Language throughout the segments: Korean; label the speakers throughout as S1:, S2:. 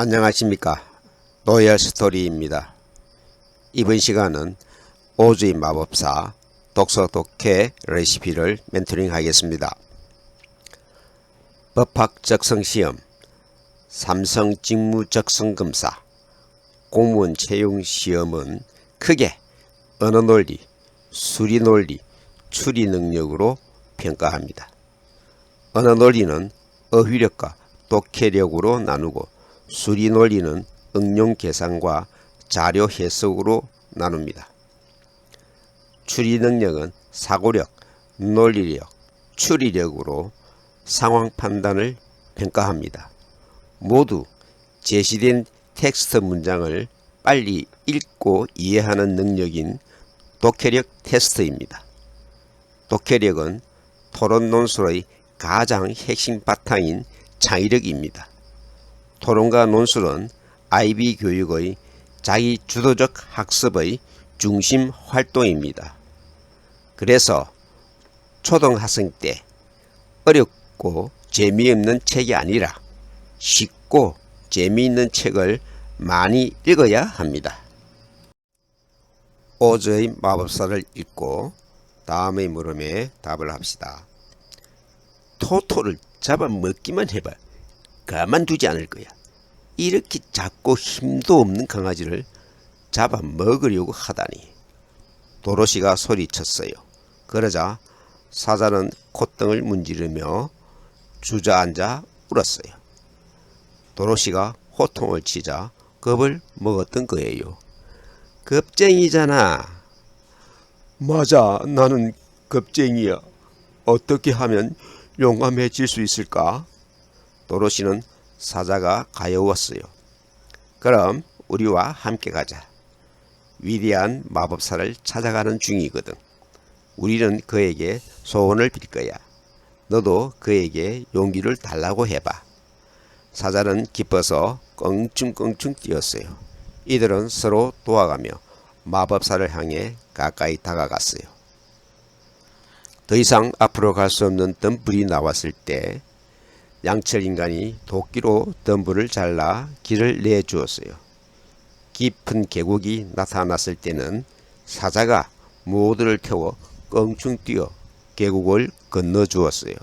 S1: 안녕하십니까. 노열스토리입니다. 이번 시간은 오즈의 마법사 독서 독해 레시피를 멘토링 하겠습니다. 법학적성시험, 삼성직무적성검사, 공무원 채용시험은 크게 언어논리, 수리논리, 추리능력으로 평가합니다. 언어논리는 어휘력과 독해력으로 나누고 수리논리는 응용계산과 자료 해석으로 나눕니다. 추리능력은 사고력, 논리력, 추리력으로 상황 판단을 평가합니다. 모두 제시된 텍스트 문장을 빨리 읽고 이해하는 능력인 독해력 테스트입니다. 독해력은 토론 논술의 가장 핵심 바탕인 창의력입니다. 토론과 논술은 IB 교육의 자기 주도적 학습의 중심 활동입니다. 그래서 초등학생 때 어렵고 재미없는 책이 아니라 쉽고 재미있는 책을 많이 읽어야 합니다. 오즈의 마법사를 읽고 다음의 물음에 답을 합시다. 토토를 잡아먹기만 해봐 가만두지 않을 거야. 이렇게 작고 힘도 없는 강아지를 잡아먹으려고 하다니. 도로시가 소리쳤어요. 그러자 사자는 콧등을 문지르며 주저앉아 울었어요. 도로시가 호통을 치자 겁을 먹었던 거예요. 겁쟁이잖아. 맞아, 나는 겁쟁이야. 어떻게 하면 용감해질 수 있을까? 도로시는 사자가 가여웠어요. 그럼 우리와 함께 가자. 위대한 마법사를 찾아가는 중이거든. 우리는 그에게 소원을 빌 거야. 너도 그에게 용기를 달라고 해봐. 사자는 기뻐서 껑충껑충 뛰었어요. 이들은 서로 도와가며 마법사를 향해 가까이 다가갔어요. 더 이상 앞으로 갈 수 없는 덤불이 나왔을 때 양철인간이 도끼로 덤불을 잘라 길을 내주었어요. 깊은 계곡이 나타났을 때는 사자가 모두를 태워 껑충 뛰어 계곡을 건너주었어요.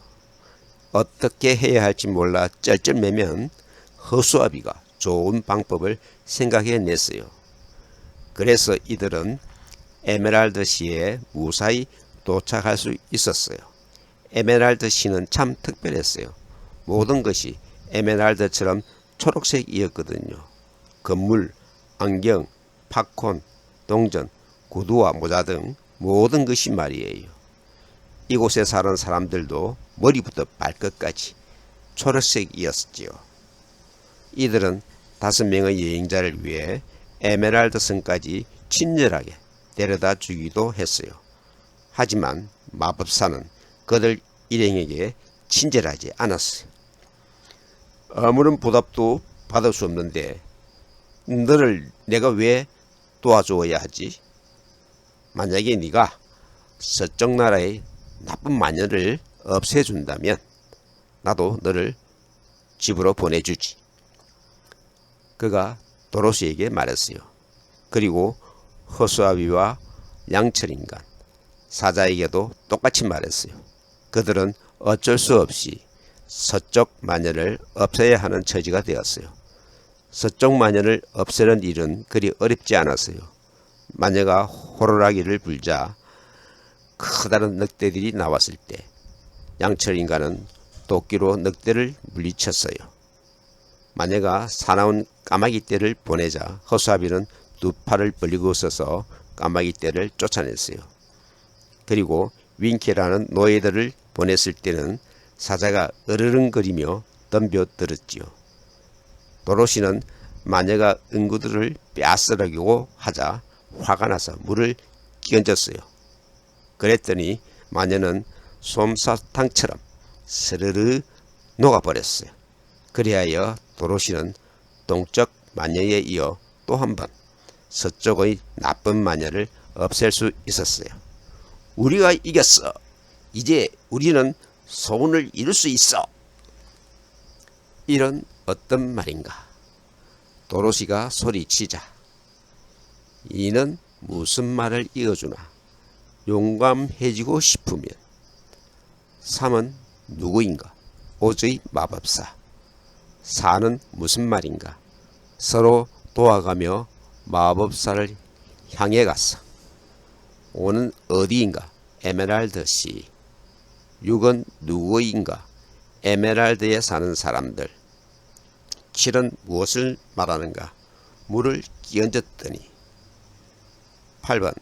S1: 어떻게 해야 할지 몰라 쩔쩔매면 허수아비가 좋은 방법을 생각해냈어요. 그래서 이들은 에메랄드시에 무사히 도착할 수 있었어요. 에메랄드시는 참 특별했어요. 모든 것이 에메랄드처럼 초록색이었거든요. 건물, 안경, 팝콘, 동전, 구두와 모자 등 모든 것이 말이에요. 이곳에 사는 사람들도 머리부터 발끝까지 초록색이었지요. 이들은 5명의 여행자를 위해 에메랄드 성까지 친절하게 데려다 주기도 했어요. 하지만 마법사는 그들 일행에게 친절하지 않았어요. 아무런 보답도 받을 수 없는데 너를 내가 왜 도와줘야 하지? 만약에 네가 서쪽 나라의 나쁜 마녀를 없애준다면 나도 너를 집으로 보내주지. 그가 도로시에게 말했어요. 그리고 허수아비와 양철인간, 사자에게도 똑같이 말했어요. 그들은 어쩔 수 없이 서쪽 마녀를 없애야 하는 처지가 되었어요. 서쪽 마녀를 없애는 일은 그리 어렵지 않았어요. 마녀가 호루라기를 불자 커다란 늑대들이 나왔을 때 양철인간은 도끼로 늑대를 물리쳤어요. 마녀가 사나운 까마귀 떼를 보내자 허수아비는 2팔을 벌리고 서서 까마귀 떼를 쫓아냈어요. 그리고 윙케라는 노예들을 보냈을 때는 사자가 으르렁거리며 덤벼들었지요. 도로시는 마녀가 응구들을 빼앗으려고 하자 화가 나서 물을 끼얹었어요. 그랬더니 마녀는 솜사탕처럼 스르르 녹아버렸어요. 그리하여 도로시는 동쪽 마녀에 이어 또 한 번 서쪽의 나쁜 마녀를 없앨 수 있었어요. 우리가 이겼어. 이제 우리는 소원을 이룰 수 있어. 이런 어떤 말인가. 도로시가 소리치자 이는 무슨 말을 이어주나 용감해지고 싶으면 3은 누구인가 오즈의 마법사 4는 무슨 말인가 서로 도와가며 마법사를 향해 갔어 5는 어디인가 에메랄드시 6은 누구인가 에메랄드에 사는 사람들 7은 무엇을 말하는가 물을 끼얹었더니 8번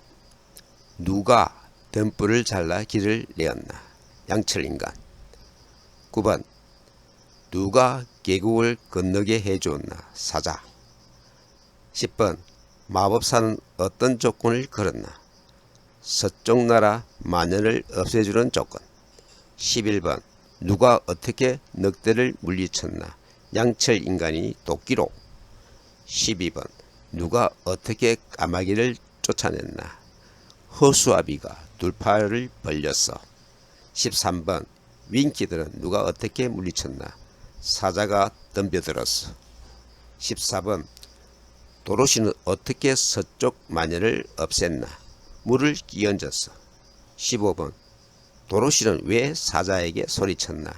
S1: 누가 등불을 잘라 길을 내었나 양철인간 9번 누가 계곡을 건너게 해주었나 사자 10번 마법사는 어떤 조건을 걸었나 서쪽 나라 만연을 없애주는 조건 11번 누가 어떻게 늑대를 물리쳤나 양철인간이 도끼로 12번 누가 어떻게 까마귀를 쫓아냈나 허수아비가 둘팔을 벌렸어 13번 윙키들은 누가 어떻게 물리쳤나 사자가 덤벼들었어 14번 도로시는 어떻게 서쪽 마녀를 없앴나 물을 끼얹었어 15번 도로시는 왜 사자에게 소리쳤나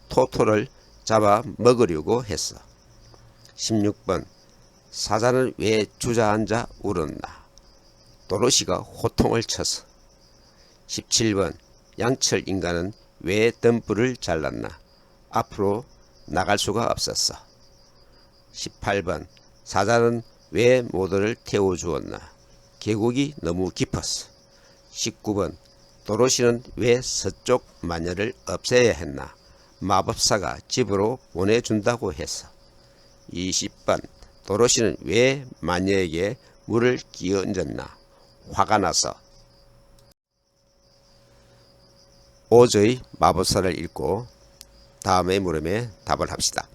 S1: 토토를 잡아 먹으려고 했어 16번 사자는 왜 주저앉아 울었나 도로시가 호통을 쳐서 17번 양철 인간은 왜 등불을 잘랐나 앞으로 나갈 수가 없었어 18번 사자는 왜 모두를 태워주었나 계곡이 너무 깊었어 19번 도로시는 왜 서쪽 마녀를 없애야 했나 마법사가 집으로 보내준다고 했어 20번 도로시는 왜 마녀에게 물을 끼얹었나 화가 나서 오즈의 마법사를 읽고 다음의 물음에 답을 합시다.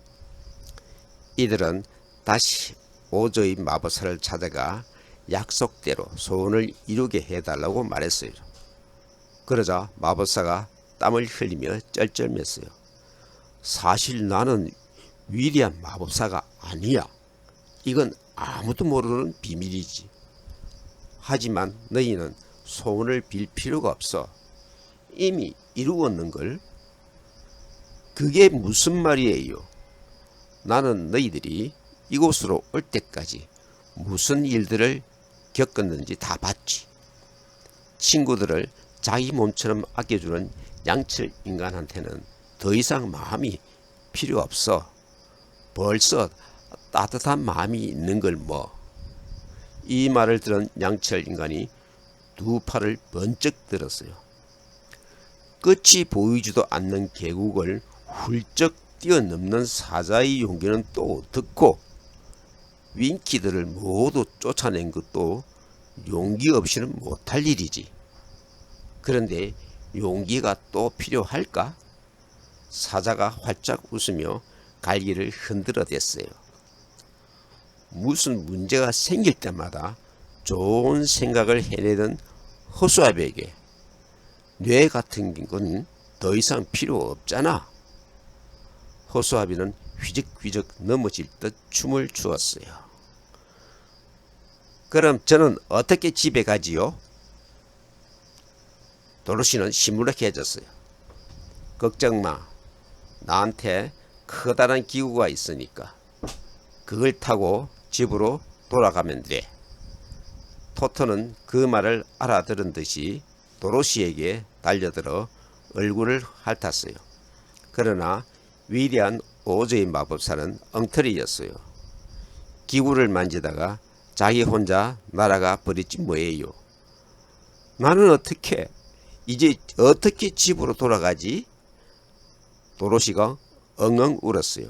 S1: 이들은 다시 오즈의 마법사를 찾아가 약속대로 소원을 이루게 해달라고 말했어요. 그러자 마법사가 땀을 흘리며 쩔쩔맸어요. 사실 나는 위대한 마법사가 아니야. 이건 아무도 모르는 비밀이지. 하지만 너희는 소원을 빌 필요가 없어. 이미 이루었는걸. 그게 무슨 말이에요? 나는 너희들이 이곳으로 올 때까지 무슨 일들을 겪었는지 다 봤지. 친구들을 자기 몸처럼 아껴주는 양철 인간한테는 더 이상 마음이 필요 없어. 벌써 따뜻한 마음이 있는 걸 뭐. 이 말을 들은 양철 인간이 두 팔을 번쩍 들었어요. 끝이 보이지도 않는 계곡을 훌쩍 뛰어넘는 사자의 용기는 또 어떻고 윙키들을 모두 쫓아낸 것도 용기 없이는 못할 일이지. 그런데 용기가 또 필요할까? 사자가 활짝 웃으며 갈기를 흔들어 댔어요. 무슨 문제가 생길 때마다 좋은 생각을 해내던 허수아비에게 뇌 같은 건 더 이상 필요 없잖아. 허수아비는 휘적휘적 넘어질 듯 춤을 추었어요. 그럼 저는 어떻게 집에 가지요? 도로시는 시무룩해졌어요. 걱정 마. 나한테 커다란 기구가 있으니까 그걸 타고 집으로 돌아가면 돼. 토토는 그 말을 알아들은 듯이 도로시에게 달려들어 얼굴을 핥았어요. 그러나 위대한 오즈의 마법사는 엉터리였어요. 기구를 만지다가 자기 혼자 날아가 버렸지 뭐예요. 나는 이제 어떻게 집으로 돌아가지? 도로시가 엉엉 울었어요.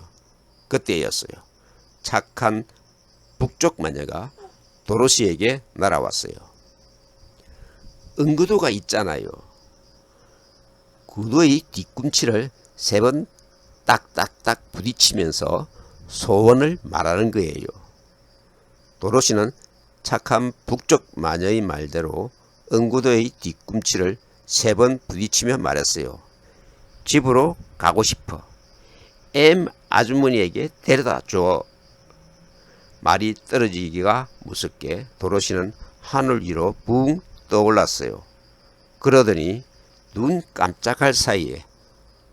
S1: 그때였어요. 착한 북쪽 마녀가 도로시에게 날아왔어요. 응구도가 있잖아요. 구두의 뒤꿈치를 3번 딱딱딱 부딪히면서 소원을 말하는 거예요. 도로시는 착한 북쪽 마녀의 말대로 응구도의 뒤꿈치를 3번 부딪히며 말했어요. 집으로 가고 싶어. M 아주머니에게 데려다 줘. 말이 떨어지기가 무섭게 도로시는 하늘 위로 붕 떠올랐어요. 그러더니 눈 깜짝할 사이에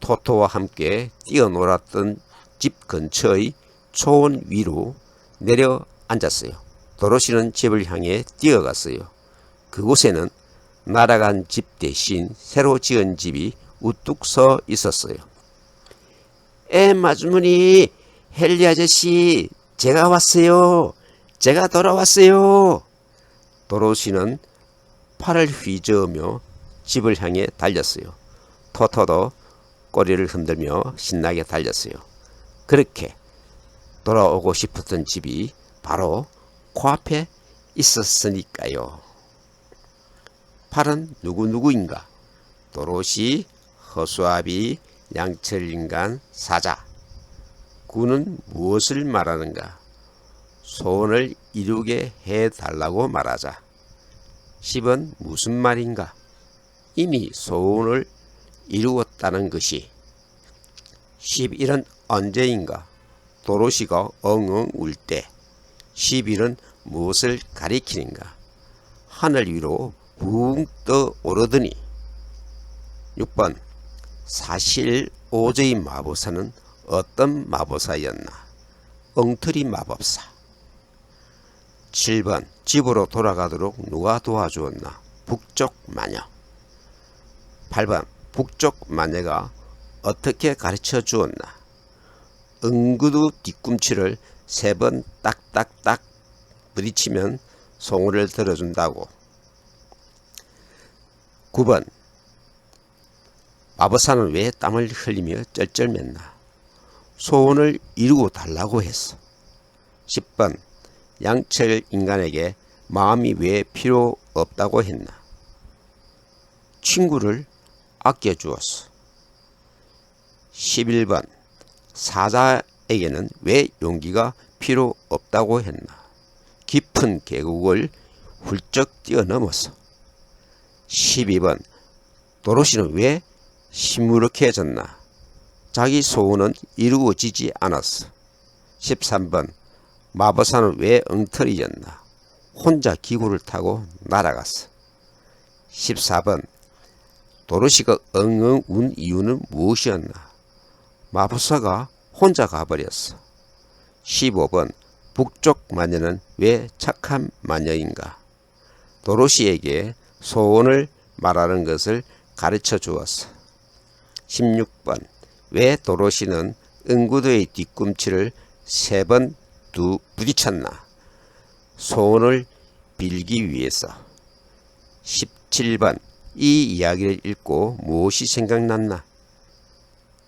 S1: 토토와 함께 뛰어놀았던 집 근처의 초원 위로 내려앉았어요. 도로시는 집을 향해 뛰어갔어요. 그곳에는 날아간 집 대신 새로 지은 집이 우뚝 서 있었어요. 마주머니, 헨리 아저씨, 제가 왔어요. 제가 돌아왔어요. 도로시는 팔을 휘저으며 집을 향해 달렸어요. 토토도 꼬리를 흔들며 신나게 달렸어요. 그렇게 돌아오고 싶었던 집이 바로 코앞에 있었으니까요. 팔은 누구인가? 도로시, 허수아비, 양철인간, 사자. 구는 무엇을 말하는가? 소원을 이루게 해달라고 말하자. 10은 무슨 말인가? 이미 소원을 이루었다는 것이. 11은 언제인가? 도로시가 엉엉 울 때. 11은 무엇을 가리키는가? 하늘 위로 붕 떠오르더니. 6번 사실 오저히 마법사는 어떤 마법사였나? 엉터리 마법사. 7번 집으로 돌아가도록 누가 도와주었나? 북쪽 마녀. 8번 북쪽 마녀가 어떻게 가르쳐 주었나? 응구두 뒤꿈치를 3번 딱딱딱 부딪히면 송우를 들어준다고. 9번 마법사는 왜 땀을 흘리며 쩔쩔맸나? 소원을 이루고 달라고 했어. 10번 양철 인간에게 마음이 왜 필요 없다고 했나? 친구를 아껴주었어. 11번 사자에게는 왜 용기가 필요 없다고 했나? 깊은 계곡을 훌쩍 뛰어넘었어. 12번 도로시는 왜 시무룩해졌나? 자기 소원은 이루어지지 않았어. 13번 마법사는 왜 엉터리였나? 혼자 기구를 타고 날아갔어. 14번 도로시가 엉엉 운 이유는 무엇이었나? 마법사가 혼자 가버렸어. 15번 북쪽 마녀는 왜 착한 마녀인가? 도로시에게 소원을 말하는 것을 가르쳐 주었어. 16번 왜 도로시는 응구두의 뒤꿈치를 3번 부딪혔나? 소원을 빌기 위해서. 17번 이 이야기를 읽고 무엇이 생각났나?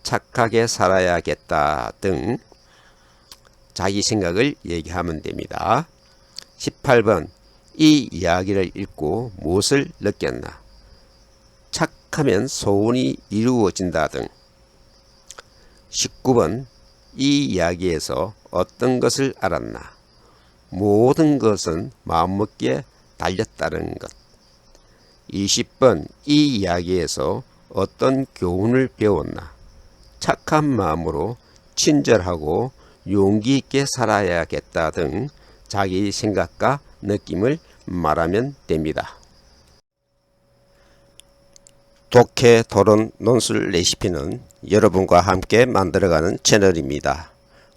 S1: 착하게 살아야겠다 등 자기 생각을 얘기하면 됩니다. 18번 이 이야기를 읽고 무엇을 느꼈나? 착하면 소원이 이루어진다 등. 19번 이 이야기에서 어떤 것을 알았나? 모든 것은 마음먹기에 달렸다는 것. 20번 이 이야기에서 어떤 교훈을 배웠나? 착한 마음으로 친절하고 용기 있게 살아야겠다 등 자기 생각과 느낌을 말하면 됩니다. 독해 토론 논술 레시피는 여러분과 함께 만들어가는 채널입니다.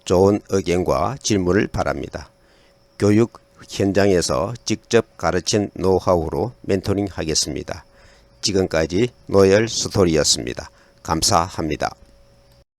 S1: 좋은 의견과 질문을 바랍니다. 교육 현장에서 직접 가르친 노하우로 멘토링 하겠습니다. 지금까지 노열 스토리였습니다. 감사합니다.